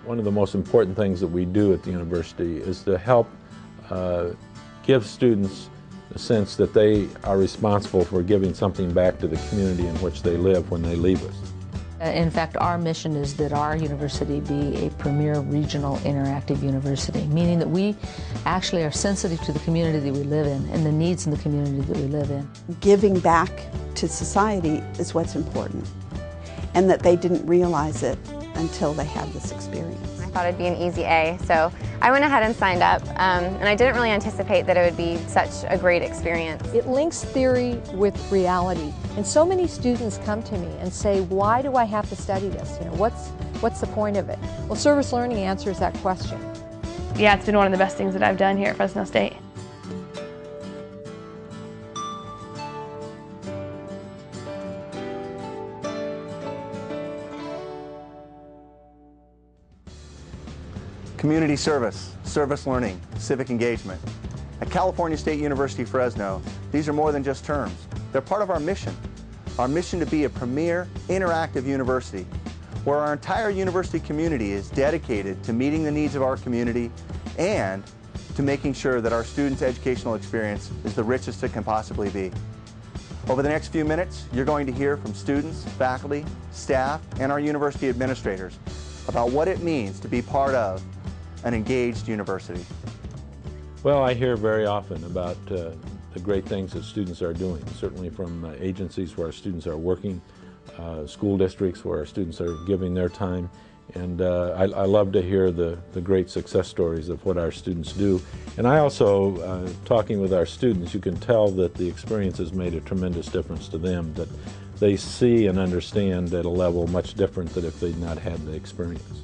One of the most important things that we do at the university is to help give students the sense that they are responsible for giving something back to the community in which they live when they leave us. In fact, our mission is that our university be a premier regional interactive university, meaning that we actually are sensitive to the community that we live in and the needs in the community that we live in. Giving back to society is what's important, and that they didn't realize it until they had this experience. I thought it'd be an easy A, so I went ahead and signed up, and I didn't really anticipate that it would be such a great experience. It links theory with reality, and so many students come to me and say, why do I have to study this? You know, what's the point of it? Well, service learning answers that question. Yeah, it's been one of the best things that I've done here at Fresno State. Community service, service learning, civic engagement. At California State University, Fresno, these are more than just terms. They're part of our mission to be a premier interactive university, where our entire university community is dedicated to meeting the needs of our community and to making sure that our students' educational experience is the richest it can possibly be. Over the next few minutes, you're going to hear from students, faculty, staff, and our university administrators about what it means to be part of an engaged university. Well, I hear very often about the great things that students are doing, certainly from agencies where our students are working, school districts where our students are giving their time, and I love to hear the great success stories of what our students do. And I also, talking with our students, you can tell that the experience has made a tremendous difference to them, that they see and understand at a level much different than if they'd not had the experience.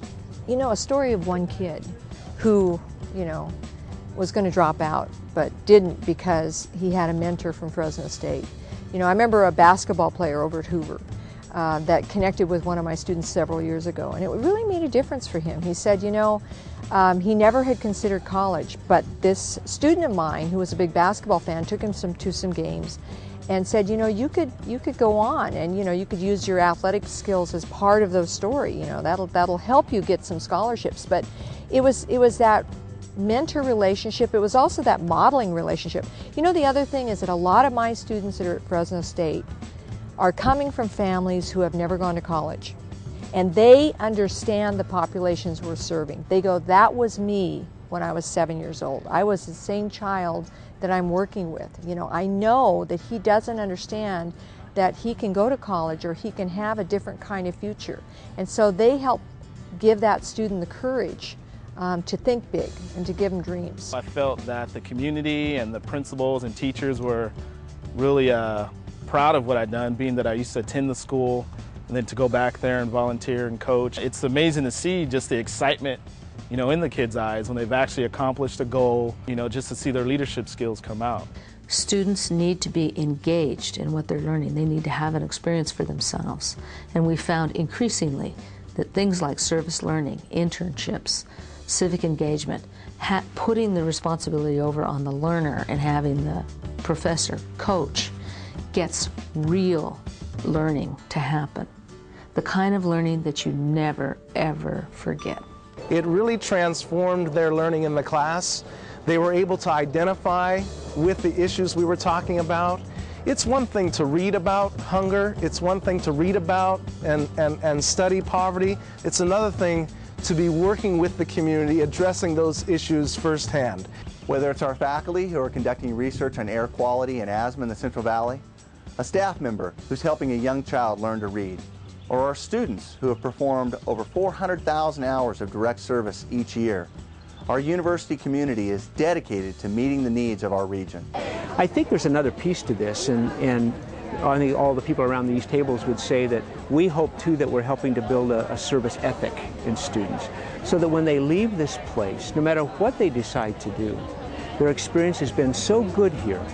You know, a story of one kid who, you know, was going to drop out, but didn't because he had a mentor from Fresno State. You know, I remember a basketball player over at Hoover that connected with one of my students several years ago, and it really made a difference for him. He said, you know, he never had considered college, but this student of mine who was a big basketball fan took him to some games and said, you know, you could go on, and you know, you could use your athletic skills as part of the story. You know, that'll help you get some scholarships. But it was that mentor relationship. It was also that modeling relationship. You know, the other thing is that a lot of my students that are at Fresno State are coming from families who have never gone to college, and they understand the populations we're serving. They go, that was me when I was 7 years old. I was the same child that I'm working with. You know, I know that he doesn't understand that he can go to college or he can have a different kind of future. And so they help give that student the courage to think big and to give them dreams. I felt that the community and the principals and teachers were really proud of what I'd done, being that I used to attend the school and then to go back there and volunteer and coach. It's amazing to see just the excitement, you know, in the kids' eyes when they've actually accomplished a goal, you know, just to see their leadership skills come out. Students need to be engaged in what they're learning. They need to have an experience for themselves. And we found increasingly that things like service learning, internships, civic engagement, putting the responsibility over on the learner and having the professor, coach, gets real learning to happen. The kind of learning that you never, ever forget. It really transformed their learning in the class. They were able to identify with the issues we were talking about. It's one thing to read about hunger. It's one thing to read about and study poverty. It's another thing to be working with the community, addressing those issues firsthand. Whether it's our faculty who are conducting research on air quality and asthma in the Central Valley, a staff member who's helping a young child learn to read, or our students who have performed over 400,000 hours of direct service each year, our university community is dedicated to meeting the needs of our region. I think there's another piece to this, and I think all the people around these tables would say that we hope too that we're helping to build a service ethic in students, so that when they leave this place, no matter what they decide to do, their experience has been so good here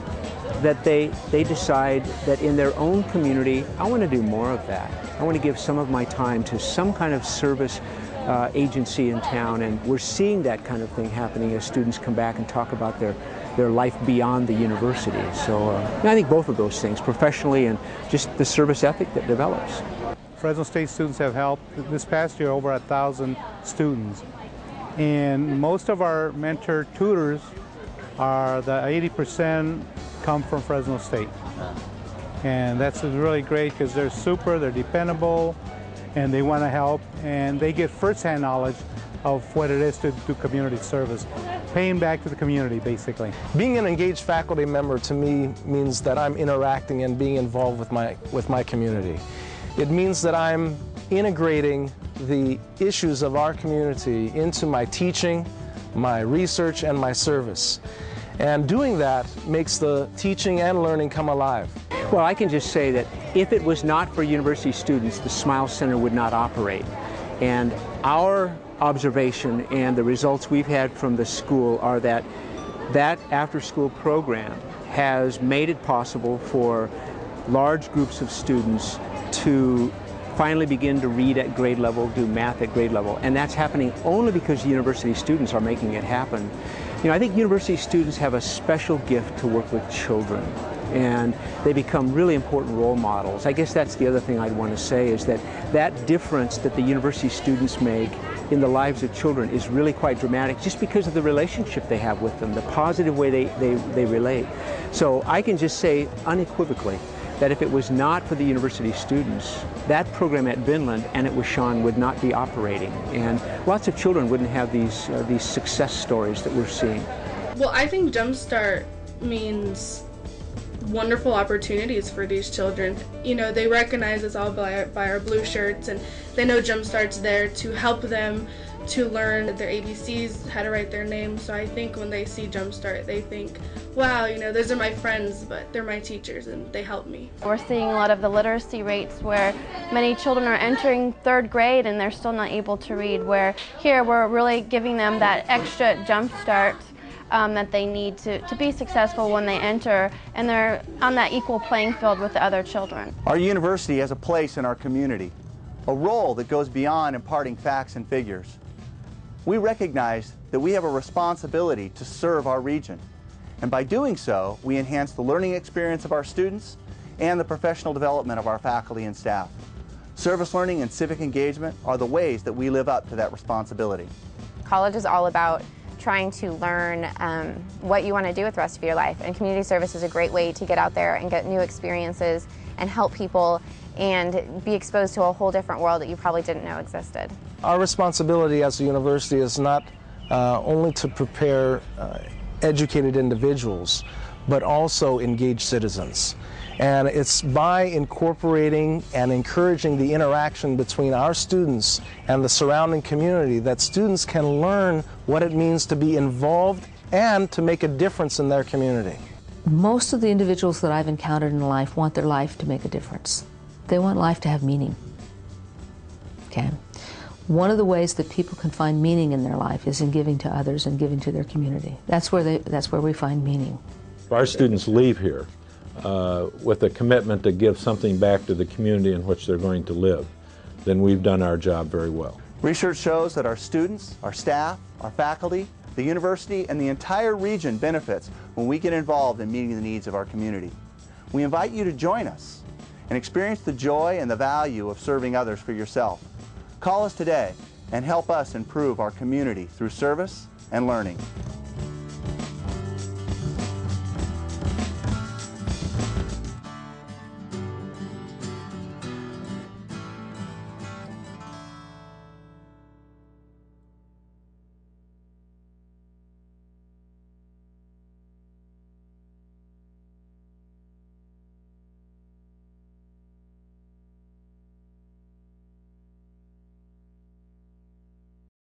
that they decide that in their own community, I want to do more of that. I want to give some of my time to some kind of service agency in town, and we're seeing that kind of thing happening as students come back and talk about their life beyond the university. So I think both of those things, professionally and just the service ethic that develops. Fresno State students have helped this past year over 1,000 students. And most of our mentor tutors are the 80% come from Fresno State. And that's really great because they're super, they're dependable, and they want to help, and they get first-hand knowledge of what it is to do community service, paying back to the community, basically. Being an engaged faculty member to me means that I'm interacting and being involved with my community. It means that I'm integrating the issues of our community into my teaching, my research, and my service. And doing that makes the teaching and learning come alive. Well, I can just say that if it was not for university students, the Smile Center would not operate. And our observation and the results we've had from the school are that after-school program has made it possible for large groups of students to finally begin to read at grade level, do math at grade level, and that's happening only because the university students are making it happen. You know, I think university students have a special gift to work with children, and they become really important role models. I guess that's the other thing I'd want to say, is that difference that the university students make in the lives of children is really quite dramatic, just because of the relationship they have with them, the positive way they relate. So I can just say unequivocally that if it was not for the university students, that program at Vinland and at Washon would not be operating, and lots of children wouldn't have these success stories that we're seeing. Well, I think Jumpstart means wonderful opportunities for these children. You know, they recognize us all by our blue shirts, and they know Jumpstart's there to help them to learn their ABCs, how to write their names. So I think when they see Jumpstart, they think, wow, you know, those are my friends, but they're my teachers and they help me. We're seeing a lot of the literacy rates where many children are entering 3rd grade and they're still not able to read, where here we're really giving them that extra Jumpstart that they need to be successful when they enter, and they're on that equal playing field with the other children. Our university has a place in our community, a role that goes beyond imparting facts and figures. We recognize that we have a responsibility to serve our region, and by doing so, we enhance the learning experience of our students and the professional development of our faculty and staff. Service learning and civic engagement are the ways that we live up to that responsibility. College is all about trying to learn what you want to do with the rest of your life, and community service is a great way to get out there and get new experiences and help people and be exposed to a whole different world that you probably didn't know existed. Our responsibility as a university is not only to prepare educated individuals, but also engaged citizens. And it's by incorporating and encouraging the interaction between our students and the surrounding community that students can learn what it means to be involved and to make a difference in their community. Most of the individuals that I've encountered in life want their life to make a difference. They want life to have meaning. Okay? One of the ways that people can find meaning in their life is in giving to others and giving to their community. That's where we find meaning. Our students leave here with a commitment to give something back to the community in which they're going to live, then we've done our job very well. Research shows that our students, our staff, our faculty, the university, and the entire region benefits when we get involved in meeting the needs of our community. We invite you to join us and experience the joy and the value of serving others for yourself. Call us today and help us improve our community through service and learning.